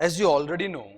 As you already know,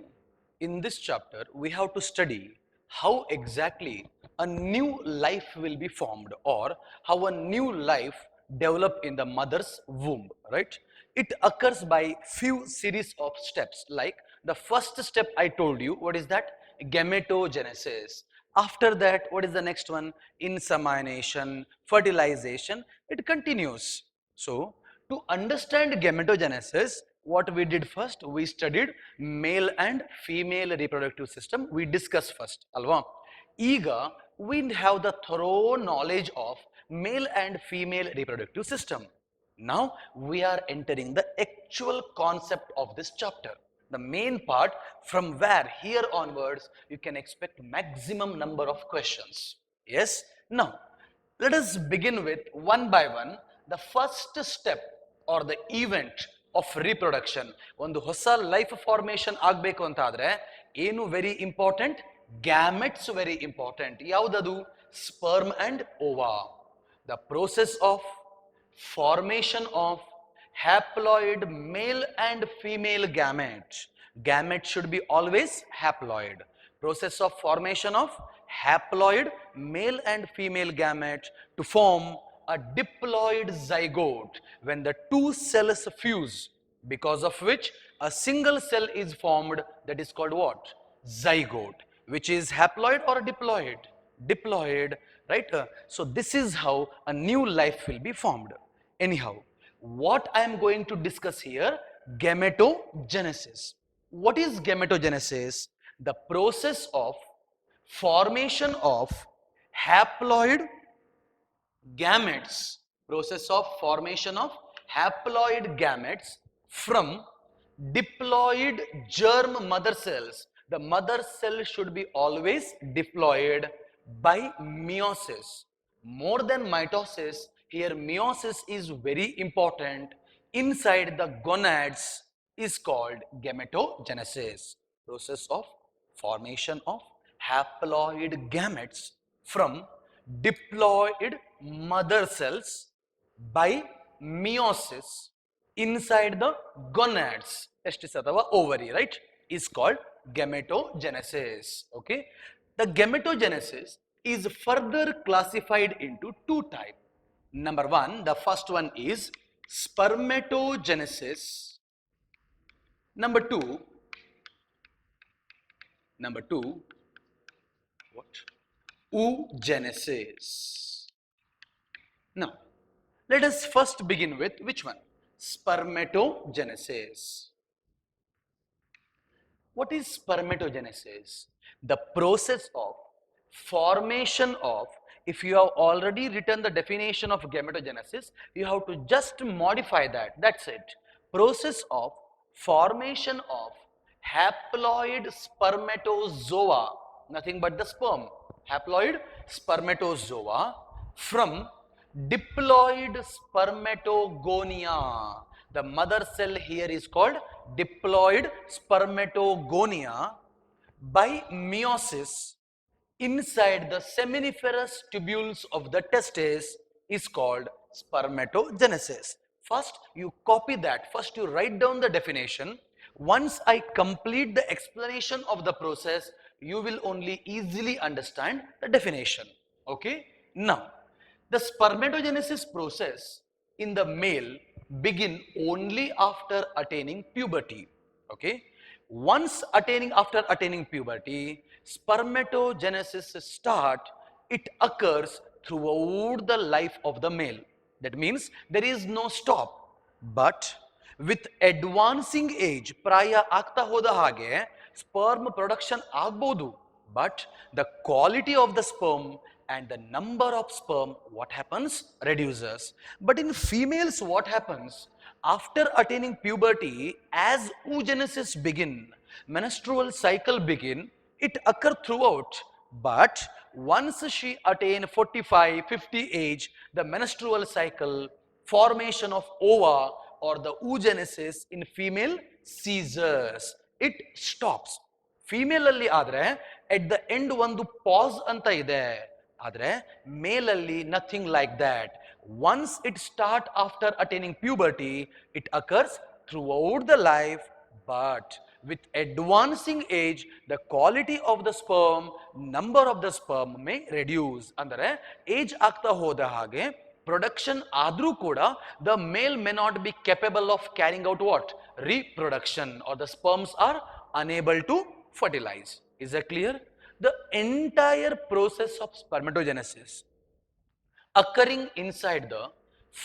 in this chapter, we have to study how exactly a new life will be formed or how a new life develop in the mother's womb, right? It occurs by few series of steps. Like the first step I told you, what is that? Gametogenesis. After that, what is the next one? Insemination, fertilization. It continues. So, to understand gametogenesis, what we did first, we studied male and female reproductive system. We discussed first, alva. Ega, we have the thorough knowledge of male and female reproductive system. Now we are entering the actual concept of this chapter. The main part from where here onwards you can expect maximum number of questions. Yes? Now, let us begin with one by one the first step or the event of reproduction. ಒಂದು ಹೊಸ life formation ಆಗಬೇಕು ಅಂತ ಆದ್ರೆ ಏನು very important? Gametes very important. ಯಾವುದದು? Sperm and ova. The process of formation of haploid male and female gamete. Gamete should be always haploid. Process of formation of haploid male and female gamete to form a diploid zygote when the two cells fuse, because of which a single cell is formed, that is called what? Zygote. Which is haploid or diploid? Diploid, right? So this is how a new life will be formed. Anyhow, what I am going to discuss here, gametogenesis. What is gametogenesis? The process of formation of haploid gametes, process of formation of haploid gametes from diploid germ mother cells. The mother cell should be always diploid by meiosis. More than mitosis, here meiosis is very important. Inside the gonads is called gametogenesis. Process of formation of haploid gametes from diploid mother cells by meiosis inside the gonads, testis athava ovary, right, is called gametogenesis. Okay, the gametogenesis is further classified into two types. Number one, the first one is spermatogenesis. Number two, what? Oogenesis. Now, let us first begin with which one? Spermatogenesis. What is spermatogenesis? The process of formation of, if you have already written the definition of gametogenesis, you have to just modify that. That's it. Process of formation of haploid spermatozoa, nothing but the sperm, haploid spermatozoa from diploid spermatogonia. The mother cell here is called diploid spermatogonia by meiosis inside the seminiferous tubules of the testes is called spermatogenesis. First you copy that, first you write down the definition. Once I complete the explanation of the process, you will only easily understand the definition. Okay, now the spermatogenesis process in the male begin only after attaining puberty. Okay, once after attaining puberty, spermatogenesis start. It occurs throughout the life of the male. That means there is no stop. But with advancing age, ಪ್ರಾಯ ಆಗ್ತಾ ಹೋದ ಹಾಗೆ sperm production ಆಗ್ಬೋದು. But the quality of the sperm and the number of sperm, what happens? Reduces. But in females, what happens? After attaining puberty, as oogenesis begin, menstrual cycle begin, it occur throughout. But once she attain 45, 50 age, the menstrual cycle, formation of ova or the oogenesis in female ceases. It stops. Female alli ಆದ್ರೆ at the end ಒಂದು pause ಅಂತ ಇದೆ. ಆದರೆ male alli nothing like that. Once it start after attaining puberty, it occurs throughout the life, but with advancing age, the quality of the sperm, number of the sperm may reduce. ಅಂದರೆ age ಆಗ್ತಾ ಹೋದ ಹಾಗೆ production ಆದರೂ ಕೂಡ the male may not be capable of carrying out what? Reproduction, or the sperms are unable to fertilize. Is that clear? The entire process of spermatogenesis occurring inside the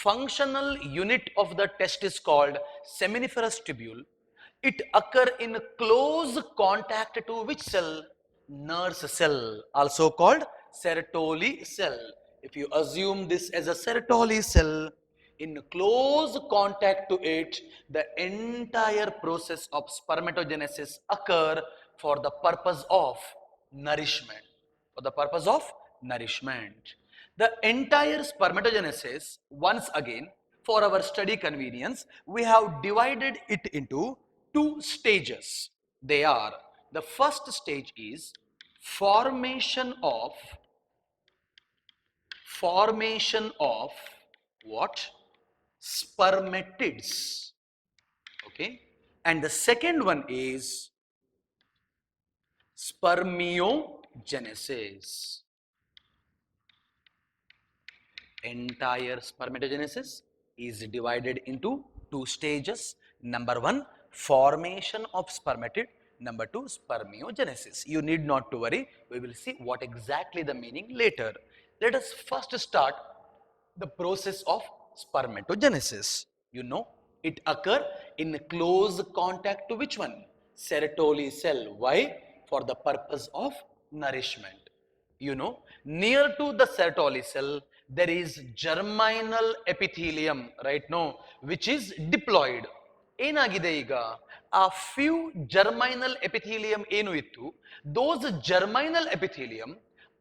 functional unit of the testis called seminiferous tubule. It occur in close contact to which cell? Nurse cell, also called Sertoli cell. If you assume this as a Sertoli cell, in close contact to it, the entire process of spermatogenesis occur for the purpose of nourishment. For the purpose of nourishment. The entire spermatogenesis, once again, for our study convenience, we have divided it into two stages. They are, the first stage is formation of what? Spermatids. Okay, and the second one is spermiogenesis. Entire spermatogenesis is divided into two stages. Number one, formation of spermatid. Number two, spermiogenesis. You need not to worry. We will see what exactly the meaning later. Let us first start the process of spermatogenesis. You know, it occur in close contact to which one? Sertoli cell. Why? For the purpose of nourishment. You know, near to the Sertoli cell, there is germinal epithelium, right now, which is diploid. ಏನಾಗಿದೆ ಈಗ ಆ few germinal epithelium ಏನು ಇತ್ತು, those germinal epithelium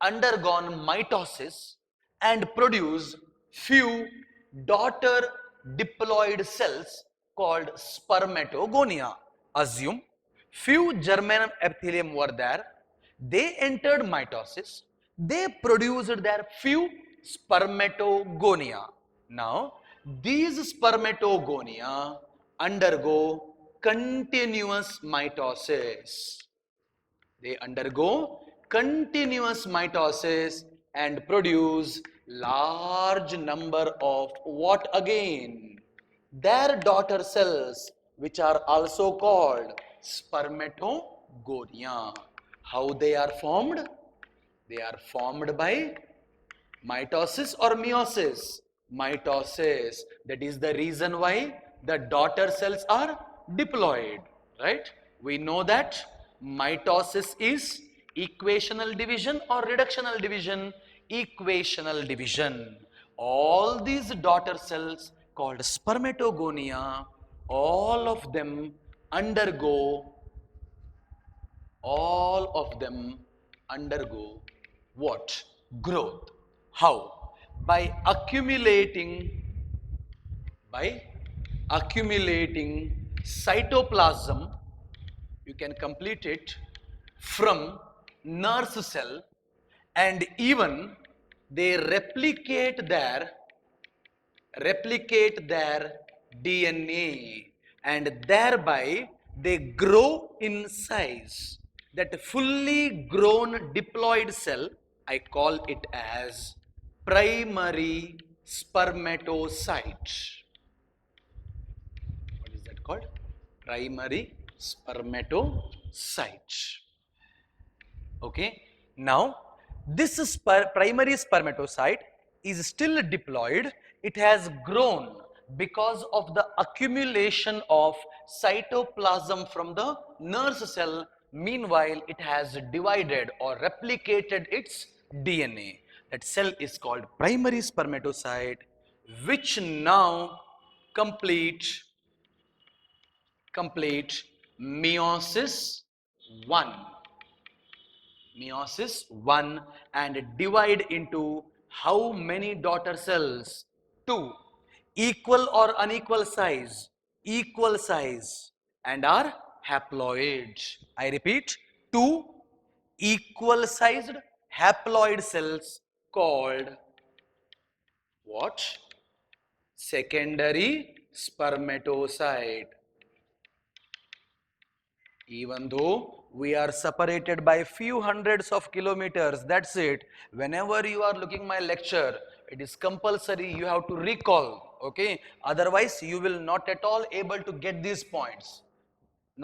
undergone mitosis and produce few daughter diploid cells called spermatogonia. Assume few germinal epithelium were there, they entered mitosis, they produced their few spermatogonia. Now, these spermatogonia undergo continuous mitosis. They undergo continuous mitosis and produce large number of what again? Their daughter cells, which are also called spermatogonia. How they are formed? They are formed by mitosis or meiosis? Mitosis. That is the reason why the daughter cells are diploid, right? We know that mitosis is equational division or reductional division? Equational division. All these daughter cells called spermatogonia, all of them undergo what? Growth. How? By accumulating cytoplasm. You can complete it from nurse cell, and even they replicate their DNA, and thereby they grow in size. That fully grown diploid cell, I call it as primary spermatocyte. What is that called? Primary spermatocyte. Okay, now this primary spermatocyte is still diploid. It has grown because of the accumulation of cytoplasm from the nurse cell. Meanwhile, it has divided or replicated its DNA. That cell is called primary spermatocyte, which now complete meiosis 1 and divide into how many daughter cells? 2. Equal or unequal size? Equal size, and are haploid. I repeat, 2 equal sized haploid cells called what? Secondary spermatocyte. Even though we are separated by few hundreds of kilometers, that's it. Whenever you are looking my lecture, it is compulsory you have to recall, okay? Otherwise, you will not at all able to get these points.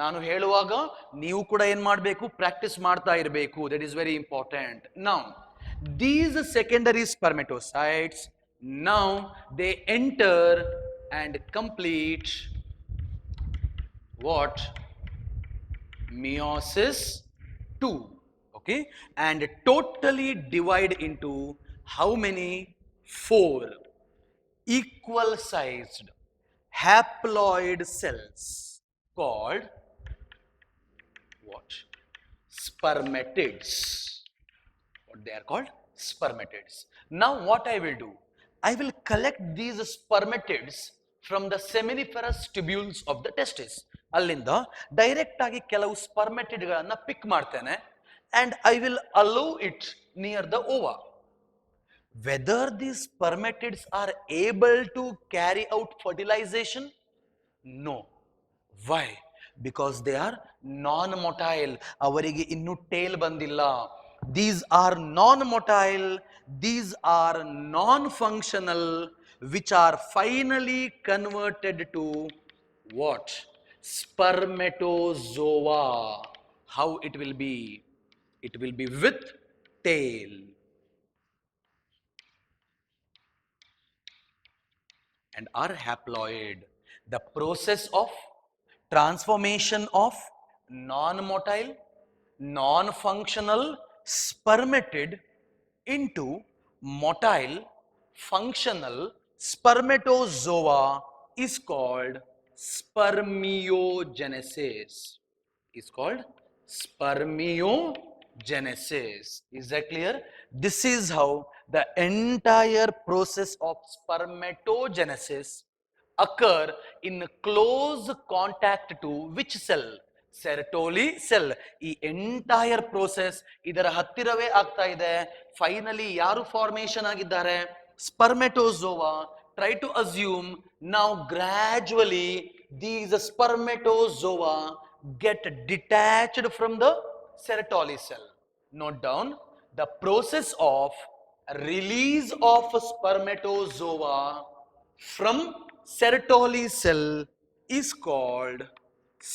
ನಾನು ಹೇಳುವಾಗ ನೀವು ಕೂಡ ಏನು ಮಾಡಬೇಕು, practice ಮಾಡ್ತಾ ಇರಬೇಕು. That is very important. Now these secondary spermatocytes, now they enter and complete what? Meiosis 2, okay, and totally divide into how many? 4 equal sized haploid cells called what? Spermatids. What they are called? Spermatids. Now what I will do, I will collect these spermatids from the seminiferous tubules of the testis. ಅಲ್ಲಿಂದ direct ಆಗಿ ಕೆಲವು ಸ್ಪರ್ಮೆಟಿಡ್ ಗಳನ್ನ ಪಿಕ್ ಮಾಡ್ತೇನೆ and I will allow it near the ova. Whether these spermatids are able to carry out fertilization? No. Why? Because they are non-motile. ಅವರಿಗೆ ಇನ್ನೂ tail ಬಂದಿಲ್ಲ. These are non-motile, these are non-functional, which are finally converted to what? Spermatozoa. How it will be? It will be with tail. And are haploid. The process of transformation of non-motile, non-functional spermatid into motile, functional spermatozoa is called spermiogenesis. Is called spermiogenesis. Is that clear? This is how the entire process of spermatogenesis occur in close contact to which cell? Sertoli cell. ಈ entire process ಇದರ ಹತ್ತಿರವೇ ಆಗ್ತಾ ಇದೆ. Finally ಯಾರು formation ಆಗಿದ್ದಾರೆ? ಸ್ಪರ್ಮೆಟೋಜೋವಾ. Try to assume now gradually these spermatozoa get detached from the Sertoli cell. Note down the process of release of spermatozoa from Sertoli cell is called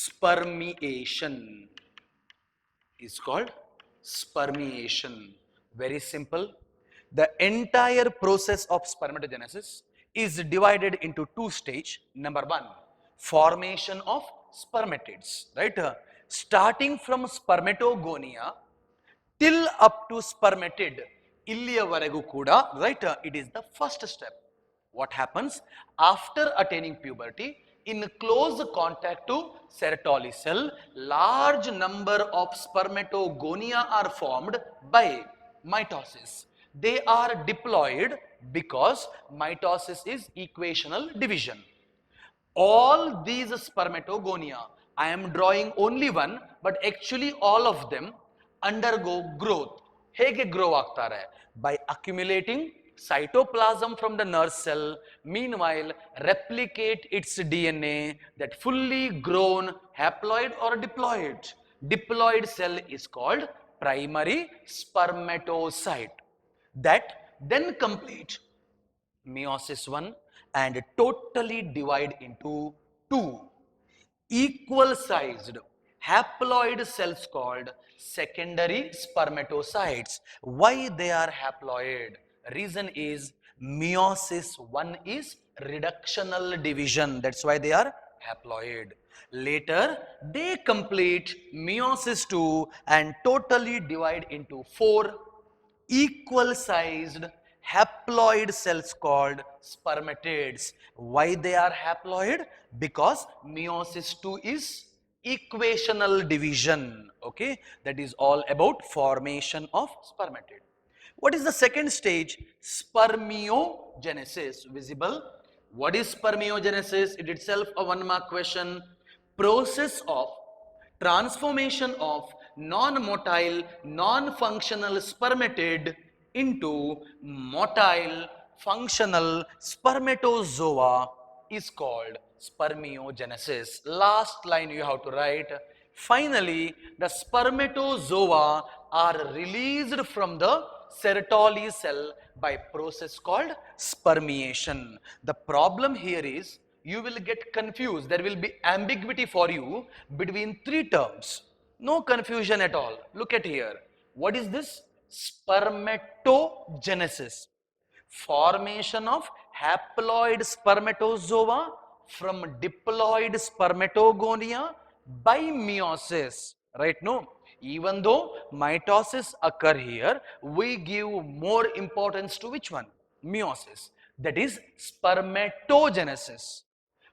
spermiation. Is called spermiation. Very simple. The entire process of spermatogenesis is divided into two stages. Number one, formation of spermatids, right? Starting from spermatogonia till up to spermatid, ಇಲ್ಲಿಯವರೆಗೂ ಕೂಡ, right? It is the first step. What happens after attaining puberty? In close contact to Sertoli cell, large number of spermatogonia are formed by mitosis. They are diploid because mitosis is equational division. All these spermatogonia, I am drawing only one, but actually all of them undergo growth. ಹೇಗೆ grow ಆಗ್ತಾರೆ? By accumulating cytoplasm from the nurse cell, meanwhile replicate its DNA, that fully grown haploid or diploid. Diploid cell is called primary spermatocyte. That then complete meiosis 1 and totally divide into 2 equal sized haploid cells called secondary spermatocytes. Why they are haploid? Reason is meiosis 1 is reductional division. That's why they are haploid. Later they complete meiosis 2 and totally divide into 4 equal sized haploid cells called spermatids. Why they are haploid? Because meiosis 2 is equational division. Okay, that is all about formation of spermatid. What is the second stage? Spermiogenesis. Visible? What is spermiogenesis? It itself a one mark question. Process of transformation of non-motile, non-functional spermatid into motile, functional spermatozoa is called spermiogenesis. Last line you have to write. Finally, the spermatozoa are released from the Sertoli cell by process called spermiation. The problem here is you will get confused. There will be ambiguity for you between three terms. No confusion at all. Look at here. What is this? Spermatogenesis. Formation of haploid spermatozoa from diploid spermatogonia by meiosis, right? No, even though mitosis occur here, we give more importance to which one? Meiosis. That is spermatogenesis.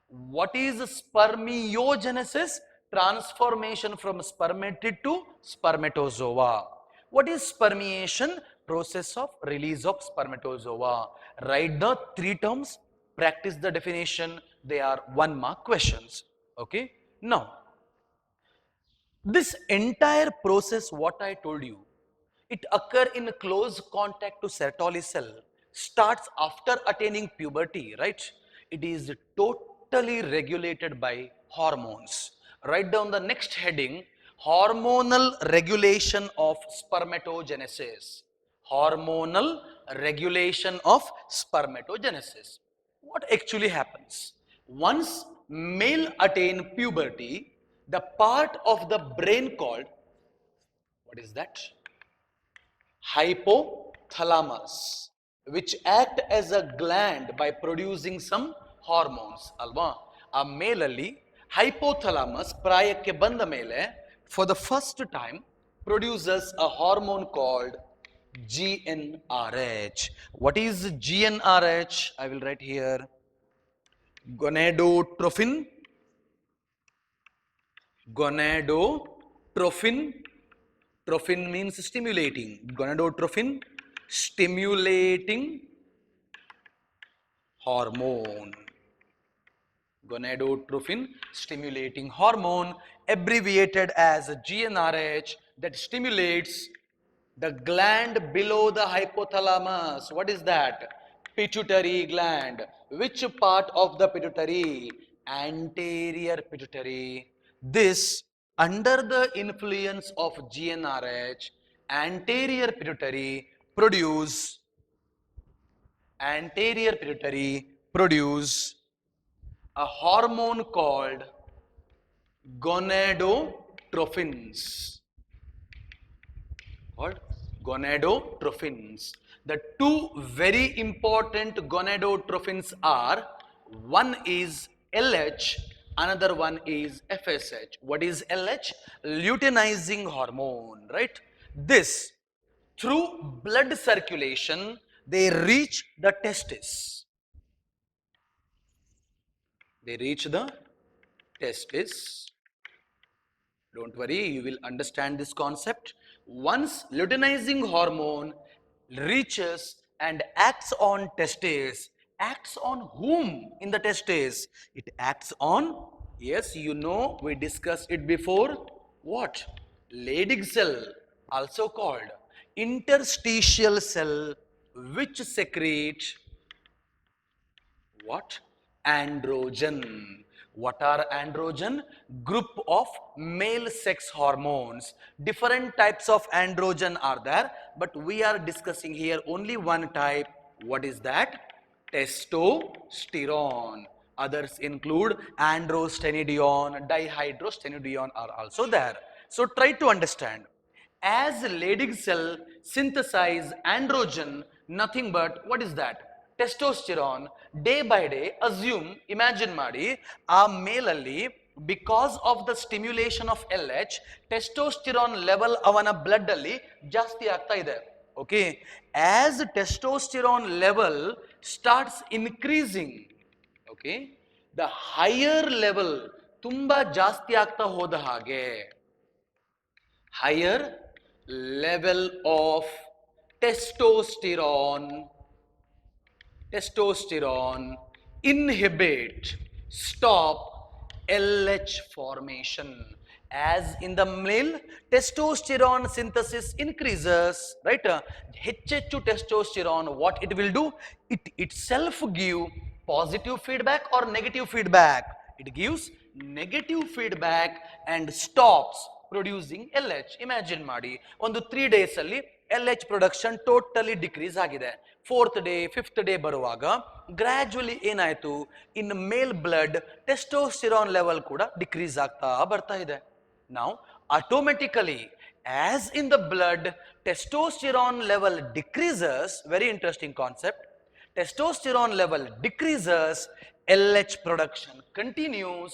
What is spermiogenesis? Transformation from spermatid to spermatozoa. What is spermiation? Process of release of spermatozoa. Write the three terms, practice the definition. They are 1 mark questions. Okay. Now, this entire process, what I told you, it occur in close contact to Sertoli cell, starts after attaining puberty, right? It is totally regulated by hormones. Write down the next heading, hormonal regulation of spermatogenesis. Hormonal regulation of spermatogenesis. What actually happens? Once male attain puberty, the part of the brain called, what is that? Hypothalamus, which act as a gland by producing some hormones, alva. A melali hypothalamus prayake banda mele for the first time produces a hormone called GnRH. What is GnRH? I will write here. Gonadotrophin. Gonadotrophin. Trophin means stimulating. Gonadotrophin, stimulating hormone. Gonadotrophin, stimulating hormone, abbreviated as GnRH, that stimulates the gland below the hypothalamus. What is that? Pituitary gland. Which part of the pituitary? Anterior pituitary. This, under the influence of GnRH, anterior pituitary produce a hormone called gonadotrophins. The two very important gonadotrophins are, one is LH, another one is FSH. What is LH? Luteinizing hormone, right? This, through blood circulation, they reach the testis. Don't worry, you will understand this concept. Once luteinizing hormone reaches and acts on testes, acts on whom in the testes? It acts on, yes, you know, we discussed it before. What? Leydig cell, also called interstitial cell, which secrete what? Androgen. What are androgen? Group of male sex hormones. Different types of androgen are there, but we are discussing here only one type. What is that? Testosterone. Others include androstenedione, dihydrostenedione are also there. So try to understand. As Leydig cell synthesize androgen, nothing but, what is that? Testosterone. Day by day, assume, imagine ಮಾಡಿ, ಆ ಮೇಲಲ್ಲಿ because of the stimulation of LH, testosterone level ಅವನ blood ಅಲ್ಲಿ ಜಾಸ್ತಿ ಆಗ್ತಾ ಇದೆ. Okay, as testosterone level starts increasing, okay, the higher level ತುಂಬಾ ಜಾಸ್ತಿ ಆಗ್ತಾ ಹೋದ ಹಾಗೆ, higher level of testosterone inhibit, stop LH formation. As in the male, testosterone synthesis increases, right? ಹೆಚ್ಚೆಚ್ಚು testosterone, what it will do? It itself give positive feedback or negative feedback? It gives negative feedback and stops producing LH. Imagine ಮಾಡಿ ಒಂದು 3 days ಅಲ್ಲಿ LH production totally decrease ಆಗಿದೆ. 4th day 5th day ಬರುವಾಗ gradually ಏನಾಯಿತು, in male blood testosterone level ಕೂಡ decrease ಆಗ್ತಾ ಬರ್ತಾ ಇದೆ. Now automatically as in the blood testosterone level decreases, very interesting concept, testosterone level decreases, LH production continues.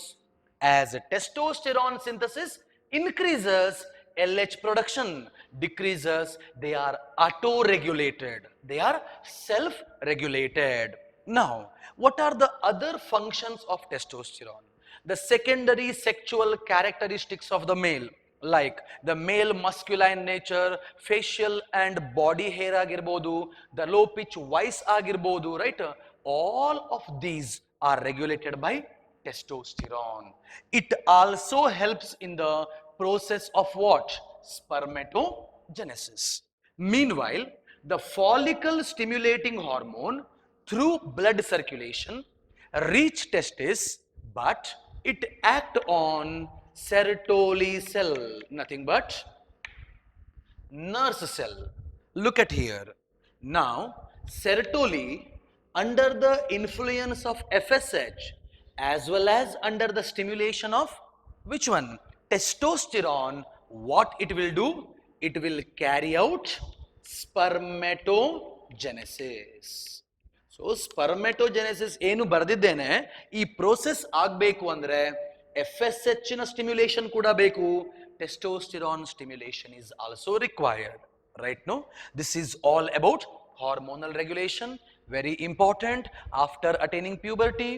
As testosterone synthesis increases, LH production decreases. They are auto-regulated. They are self-regulated. Now, what are the other functions of testosterone? The secondary sexual characteristics of the male, like the male masculine nature, facial and body hair agirbodu, the low pitch voice agirbodu, right? All of these are regulated by testosterone. It also helps in the process of what? Spermatogenesis. Meanwhile, the follicle stimulating hormone through blood circulation reach testis, but it act on Sertoli cell, nothing but nurse cell. Look at here. Now, Sertoli, under the influence of FSH as well as under the stimulation of which one? Testosterone, what it will do? It will carry out spermatogenesis. So ಸ್ಪರ್ಮೆಟೋಜೆನೆಸಿಸ್ ಏನು ಬರೆದಿದ್ದೇನೆ, ಈ process ಆಗಬೇಕು ಅಂದರೆ FSH ನ stimulation ಕೂಡ ಬೇಕು, testosterone stimulation is also required. Right now, this is all about hormonal regulation. Very important. After attaining puberty,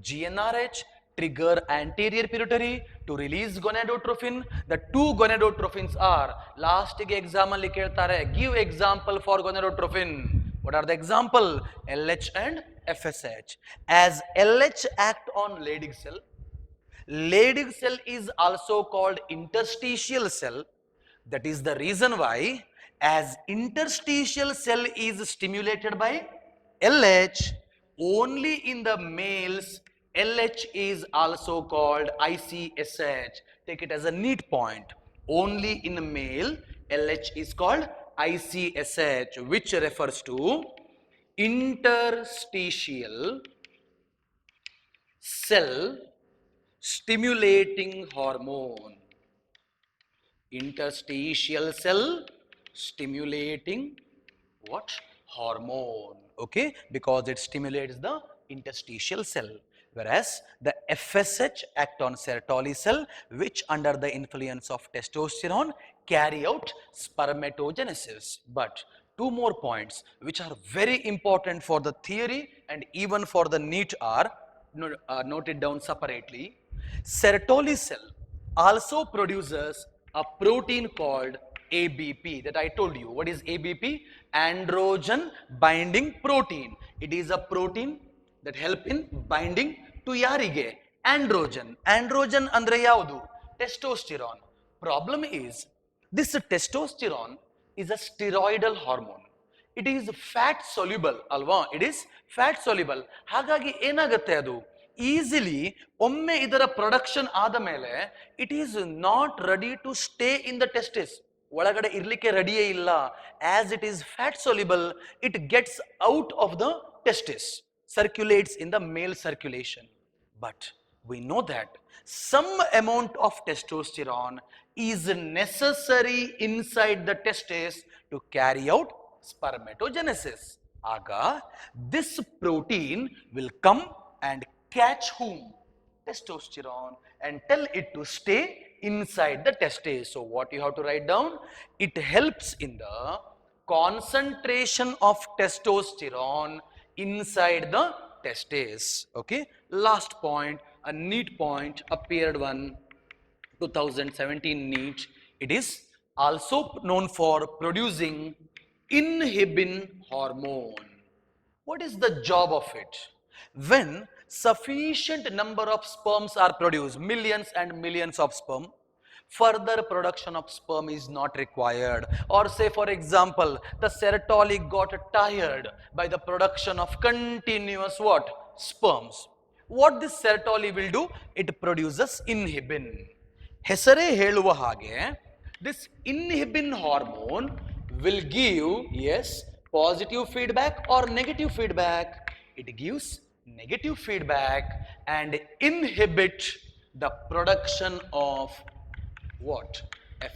GnRH trigger anterior pituitary to release gonadotrophin. The two gonadotrophins are, last exam alli keltare, give example for gonadotrophin. What are the example? LH and FSH. As LH act on Leydig cell, Leydig cell is also called interstitial cell. That is the reason why as interstitial cell is stimulated by LH, only in the males LH is also called ICSH. Take it as a neat point. Only in a male LH is called ICSH, which refers to interstitial cell stimulating hormone. Interstitial cell stimulating what? Hormone. Okay, because it stimulates the interstitial cell, whereas the FSH act on Sertoli cell, which under the influence of testosterone carry out spermatogenesis. But two more points which are very important for the theory and even for the NEET are noted down separately. Sertoli cell also produces a protein called ABP that I told you. What is ABP? Androgen binding protein. It is a protein that help in binding to yarige androgen. Androgen andre yaudu? Testosterone. Problem is, this testosterone is a steroidal hormone. It is fat soluble alva. It is fat soluble. Hagagi enagatte adu easily ಒಮ್ಮೆ ಇದರ production ಆದ ಮೇಲೆ it is not ready to stay in the testis. ಒಳಗಡೆ ಇರ್ಲಿಕ್ಕೆ ರೆಡಿಯೇ ಇಲ್ಲ. As it is fat soluble, it gets out of the testis, circulates in the male circulation. But we know that some amount of testosterone is necessary inside the testis to carry out spermatogenesis. Aga, this protein will come and catch whom? Testosterone, and tell it to stay inside the testis. So what you have to write down? It helps in the concentration of testosterone inside the testis. Okay, last point, a neat point, appeared one 2017 NEET. It is also known for producing inhibin hormone. What is the job of it? When sufficient number of sperms are produced, millions and millions of sperm, further production of sperm is not required. Or say for example, the Sertoli got tired by the production of continuous what? Sperms. What this sertoli will do? It produces inhibin. ಹೆಸರೇ ಹೇಳುವ ಹಾಗೆ this inhibin hormone will give, yes, positive feedback or negative feedback. It gives negative feedback and inhibit the production of what?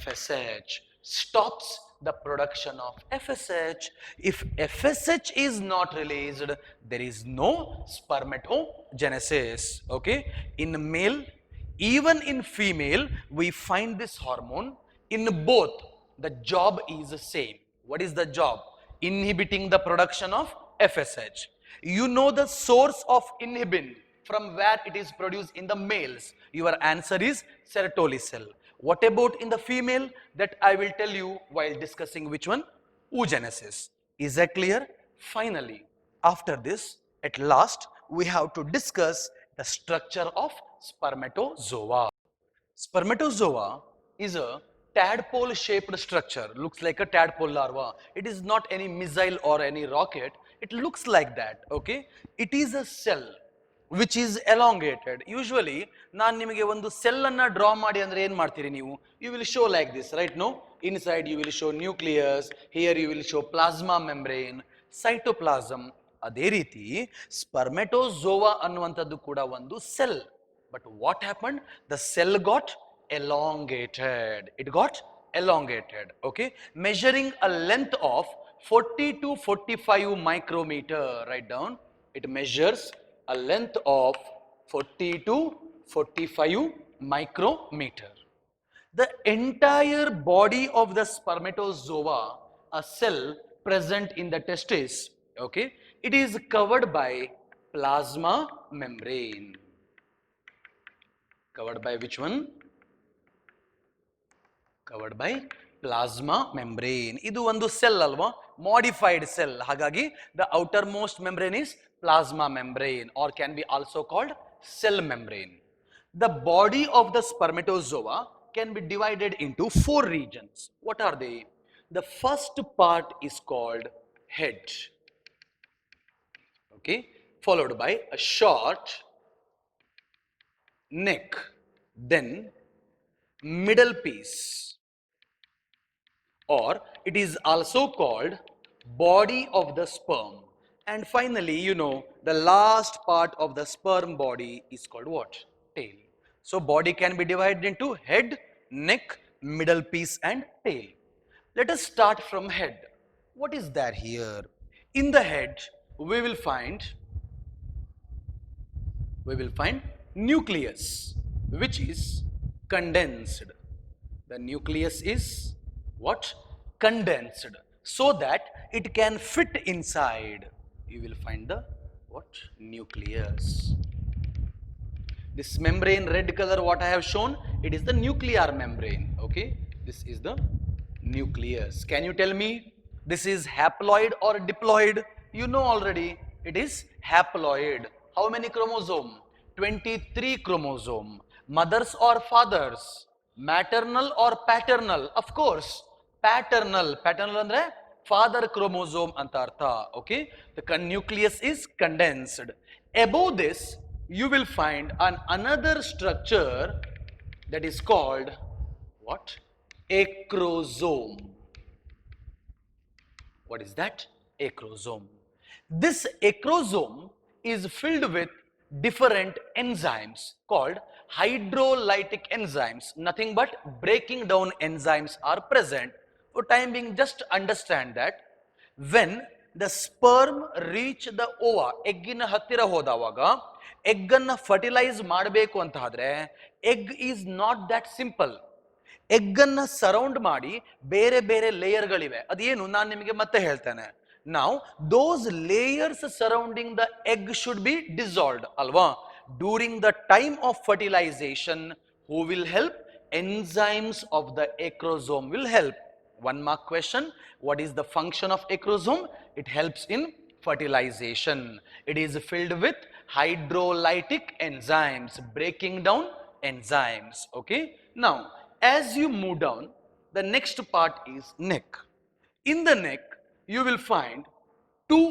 FSH. Stops the production of FSH. If FSH is not released, there is no spermatogenesis. Okay? In male, even in female, we find this hormone. In both, the job is the same. What is the job? Inhibiting the production of FSH. You know the source of inhibin from where it is produced in the males. Your answer is Sertoli cell. What about in the female? That I will tell you while discussing which one? Oogenesis. Is that clear? Finally, after this, at last, we have to discuss the structure of spermatozoa. Spermatozoa is a tadpole shaped structure, looks like a tadpole larva. It is not any missile or any rocket. It looks like that, okay? It is a cell which is elongated. Usually, ನಾನು ನಿಮಗೆ ಒಂದು cell ಅನ್ನ draw ಮಾಡಿ ಅಂದ್ರೆ ಏನು ಮಾಡ್ತೀರಿ ನೀವು? You will show like this, right? No? Inside you will show nucleus, here you will show plasma membrane, cytoplasm. ಅದೇ ರೀತಿ ಸ್ಪರ್ಮೆಟೋಜೋವಾ ಅನ್ನುವಂಥದ್ದು ಕೂಡ ಒಂದು cell. But what happened? The cell got elongated. It got elongated, okay? Measuring a length of 40 to 45 micrometer. Write down. It measures a length of 40 to 45 micrometer. The entire body of the spermatozoa, a cell present in the testis, okay? It is covered by plasma membrane. Covered by which one? Covered by plasma membrane. Idu ಒಂದು cell alva, modified cell. Hagagi the outermost membrane is plasma membrane or can be also called cell membrane. The body of the spermatozoa can be divided into 4 regions. What are they? The first part is called head. Okay, followed by a short neck, then middle piece, or it is also called body of the sperm, and finally, you know, the last part of the sperm body is called what? Tail. So body can be divided into head, neck, middle piece and tail. Let us start from head. What is there here? In the head we will find nucleus, which is condensed. The nucleus is what? Condensed, so that it can fit inside. You will find the what? Nucleus. This membrane, red color, what I have shown, it is the nuclear membrane. Okay, this is the nucleus. Can you tell me, this is haploid or diploid? You know already, it is haploid. How many chromosome? 23 chromosome. Mothers or fathers? Maternal or paternal? Of course, paternal. Paternal andre father chromosome anta artha. Okay, the nucleus is condensed. Above this, you will find another structure that is called what? Acrosome. What is that? Acrosome. This acrosome is filled with different enzymes called hydrolytic enzymes. Nothing but breaking down enzymes are present. For time being, just understand that when the sperm reach the ova, ಎಗ್ಗಿನ ಹತ್ತಿರ ಹೋದವಾಗ ಎಗ್ಗನ್ನು fertilise ಮಾಡಬೇಕು ಅಂತ ಆದ್ರೆ egg is not that simple. ಎಗ್ಗನ್ನು surround ಮಾಡಿ ಬೇರೆ ಬೇರೆ ಲೇಯರ್ಗಳಿವೆ. ಅದೇನು ನಾನು ನಿಮಗೆ ಮತ್ತೆ ಹೇಳ್ತೇನೆ. Now those layers surrounding the egg should be dissolved, alva. During the time of fertilization, who will help? Enzymes of the acrosome will help. One mark question. What is the function of acrosome? It helps in fertilization. It is filled with hydrolytic enzymes, breaking down enzymes. Okay. Now, as you move down, the next part is neck. In the neck, you will find 2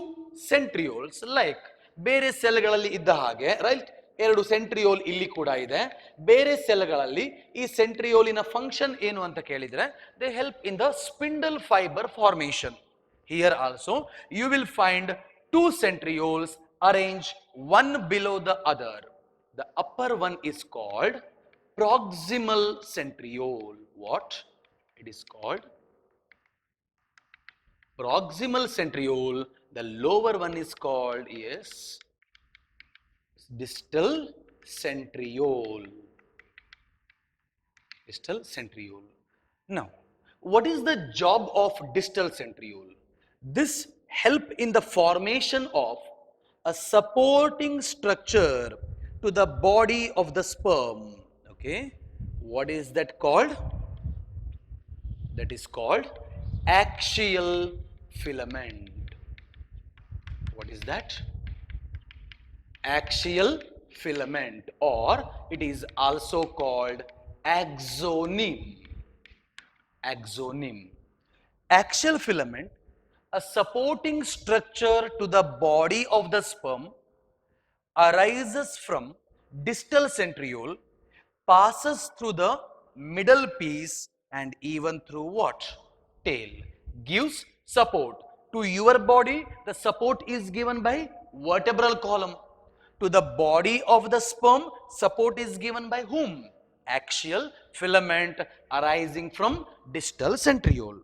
centrioles like ಬೇರೆ ಸೆಲ್ಗಳಲ್ಲಿ ಇದ್ದ ಹಾಗೆ, right? ಎರಡು centriole ಇಲ್ಲಿ ಕೂಡ ಇದೆ. ಬೇರೆ ಸೆಲ್ಗಳಲ್ಲಿ ಈ ಸೆಂಟ್ರಿಯೋಲಿನ function ಏನು ಅಂತ ಕೇಳಿದ್ರೆ, they help in the spindle fibre formation. Here also you will find two centrioles arranged one below the other. The upper one is called proximal centriole. What? It is called proximal centriole. The lower one is called, yes, distal centriole. Distal centriole. Now, what is the job of distal centriole? This help in the formation of a supporting structure to the body of the sperm. Okay, what is that called? That is called axial filament. What is that? Axial filament, or it is also called axonym. Axonym. Axial filament, a supporting structure to the body of the sperm, arises from distal centriole, passes through the middle piece and even through what? Tail. Gives support to your body. The support is given by vertebral column. To the body of the sperm, support is given by whom? Axial filament arising from distal centriole.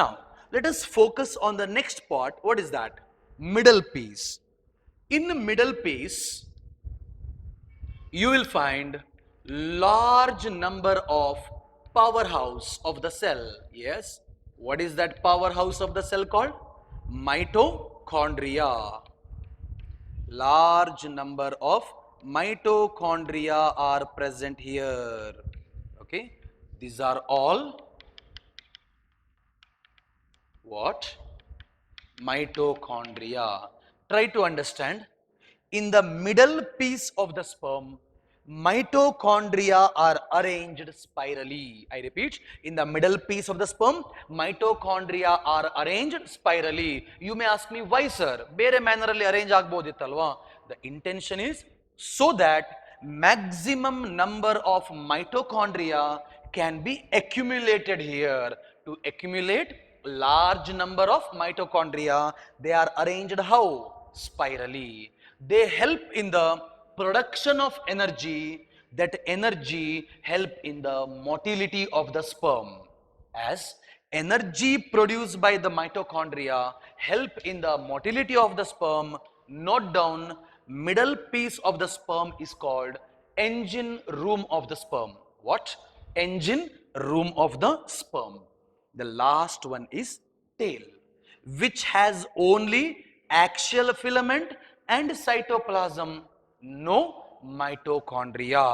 Now, let us focus on the next part. What is that? Middle piece. In the middle piece, you will find large number of powerhouse of the cell. Yes, what is that powerhouse of the cell called? Mitochondria. Large number of mitochondria are present here. Okay, these are all what? Mitochondria. Try to understand. In the middle piece of the sperm, mitochondria are arranged spirally. I repeat, in the middle piece of the sperm, mitochondria are arranged spirally. You may ask me, why sir? Bere manner alli arrange agbodittalva? The intention is so that maximum number of mitochondria can be accumulated here. To accumulate large number of mitochondria, they are arranged how? Spirally. They help in the production of energy. That energy help in the motility of the sperm. As energy produced by the mitochondria help in the motility of the sperm, note down, middle piece of the sperm is called engine room of the sperm. What? Engine room of the sperm. The last one is tail, which has only axial filament and cytoplasm, no mitochondria.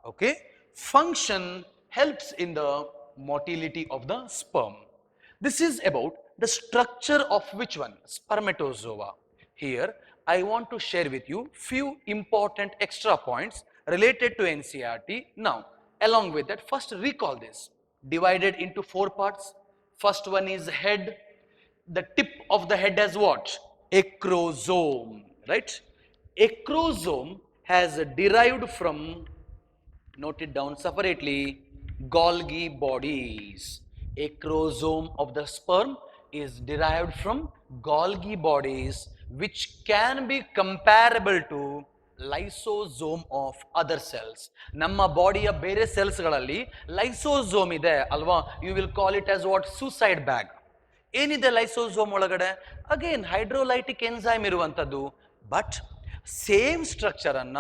Okay, function helps in the motility of the sperm. This is about the structure of which one? Spermatozoa. Here I want to share with you few important extra points related to NCERT. Now, along with that, first recall this. Divided into 4 parts. First one is head. The tip of the head has what? Acrosome, right? Acrosome has derived from, note it down separately, Golgi bodies. Acrosome of the sperm is derived from Golgi bodies, which can be comparable to lysosome of other cells. Namma bodiya bere cells galalli lysosome ide alva. You will call it as what? Suicide bag. ಏನಿದೆ lysosome ಒಳಗಡೆ? Again hydrolytic enzyme ಇರುವಂಥದ್ದು. But same structure ಅನ್ನ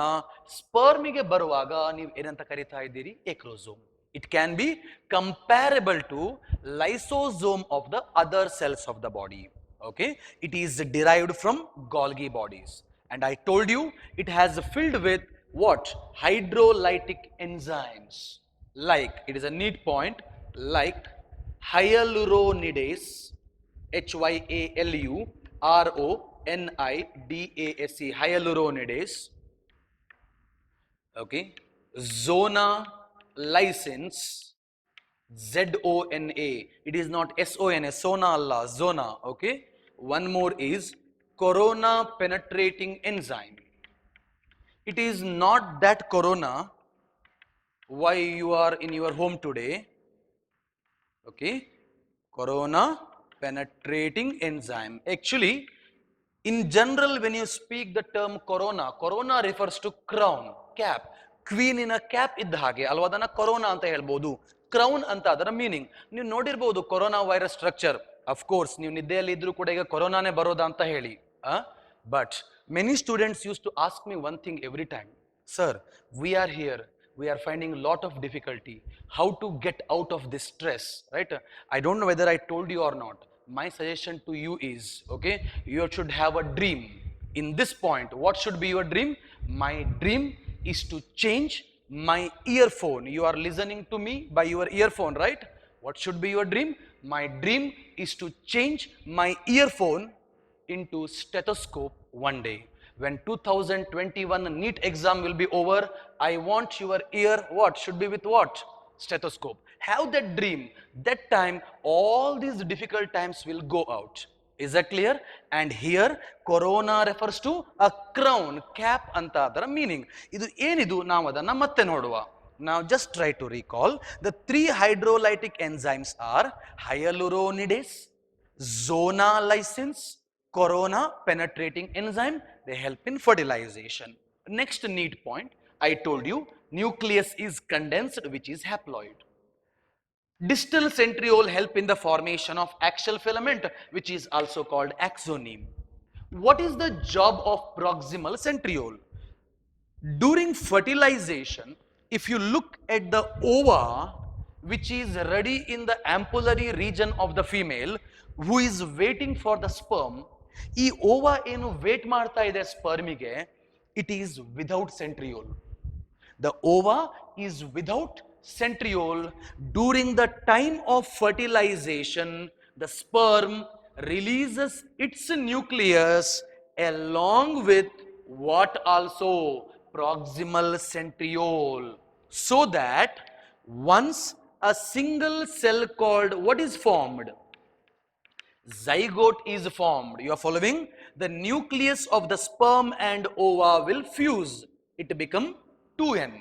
ಸ್ಪರ್ಮಿಗೆ ಬರುವಾಗ ನೀವು ಏನಂತ ಕರಿತಾ ಇದ್ದೀರಿ? ಎಕ್ರೋಸೋಮ್. It can be comparable to lysosome of the other cells of the body. Okay, it is derived from Golgi bodies, and I told you it has filled with what? Hydrolytic enzymes. Like, it is a neat point, like hyaluronidase, HYALURONIDASE, hyaluronidase. Okay, zona lysins, ZONA. It is not SONA, Sona Allah, zona. Okay, one more is corona penetrating enzyme. It is not that corona why you are in your home today. Okay, corona penetrating enzyme. Actually, in general, when you speak the term corona, corona refers to crown, cap. Queen in a cap ಇದ್ದ ಹಾಗೆ ಅಲ್ವಾ ಅದನ್ನ corona ಅಂತ ಹೇಳ್ಬೋದು. Crown ಅಂತ ಅದರ meaning. ನೀವು ನೋಡಿರ್ಬೋದು corona virus structure. Of course ನೀವು ನಿದ್ದೆಯಲ್ಲಿ ಇದ್ರೂ ಕೂಡ ಈಗ ಕೊರೋನಾನೇ ಬರೋದಾ ಅಂತ ಹೇಳಿ. But many students used to ask me one thing every time. Sir, we are here. We are finding a lot of difficulty. How to get out of this stress, right? I don't know whether I told you or not. My suggestion to you is, okay, you should have a dream. In this point, what should be your dream? My dream is to change my earphone. You are listening to me by your earphone, right? What should be your dream? My dream is to change my earphone into stethoscope one day. When 2021 NEET exam will be over, I want your ear what? Should be with what? Stethoscope. Have that dream. That time, all these difficult times will go out. Is that clear? And here, corona refers to a crown, cap anta adara meaning. Idu enidu ನಾವು ಅದನ್ನ ಮತ್ತೆ ನೋಡುವ. Now just try to recall. The three hydrolytic enzymes are hyaluronidase, zona lysins, corona penetrating enzyme. They help in fertilization. Next neat point, I told you, nucleus is condensed, which is haploid. Distal centriole help in the formation of axial filament, which is also called axoneme. What is the job of proximal centriole? During fertilization, if you look at the ova, which is ready in the ampullary region of the female, who is waiting for the sperm, ಈ ಓವಾ ಏನು wait ಮಾಡ್ತಾ ಇದೆ ಸ್ಪರ್ಮಿಗೆ, it is without centriole. The ova is without centriole. During the time of fertilization, the sperm releases its nucleus along with what also? Proximal centriole. So that once a single cell called what is formed? Zygote is formed. You are following? The nucleus of the sperm and ova will fuse. It become 2n.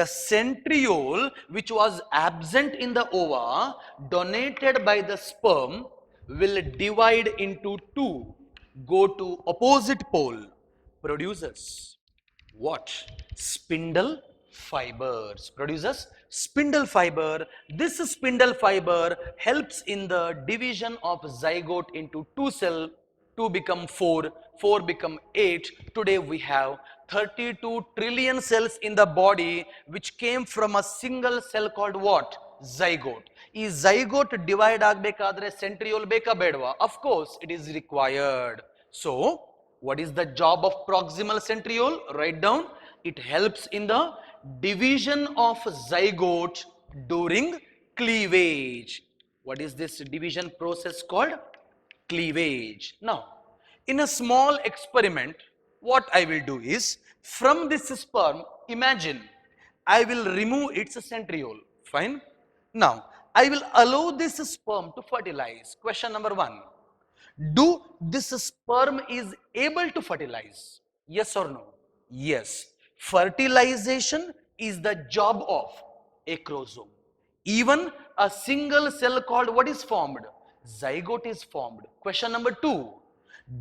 The centriole, which was absent in the ova, donated by the sperm, will divide into two, go to opposite pole, produces what? Spindle fibers. Produces spindle fiber. This spindle fiber helps in the division of zygote into two cells. 2 become 4, 4 become 8. Today we have 32 trillion cells in the body which came from a single cell called what? Zygote. ಈ zygote divide ಆಗಬೇಕಾದ್ರೆ centriole ಬೇಕಾ ಬೇಡವಾ? Of course it is required. So what is the job of proximal centriole? Write down. It helps in the division of zygote during cleavage. What is this division process called? Cleavage. Now, in a small experiment, what I will do is, from this sperm, imagine, I will remove its centriole. Fine. Now, I will allow this sperm to fertilize. Question number 1. Do this sperm is able to fertilize? Yes or no? Yes. Fertilization is the job of acrosome. Even a single cell called what is formed? Zygote is formed. Question number 2.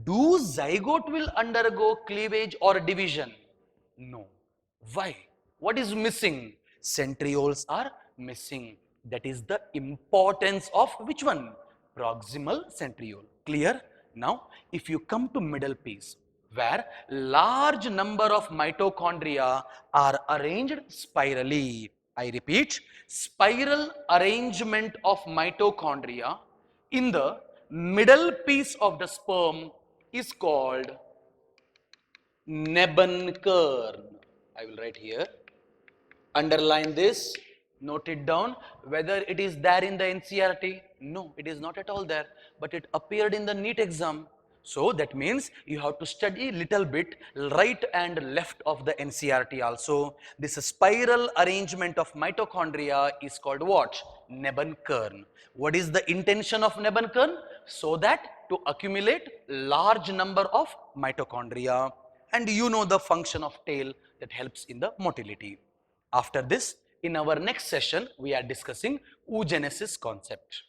Do zygote will undergo cleavage or division? No. Why? What is missing? Centrioles are missing. That is the importance of which one? Proximal centriole. Clear? Now, if you come to middle piece, where large number of mitochondria are arranged spirally. I repeat, spiral arrangement of mitochondria in the middle piece of the sperm is called Nebenkern. I will write here. Underline this. Note it down. Whether it is there in the NCERT? No, it is not at all there. But it appeared in the NEET exam. So that means you have to study little bit right and left of the NCERT also. This spiral arrangement of mitochondria is called what? Nebenkern. What is the intention of Nebenkern? So that to accumulate large number of mitochondria. and you know the function of tail that helps in the motility. After this, in our next session, we are discussing oogenesis concept.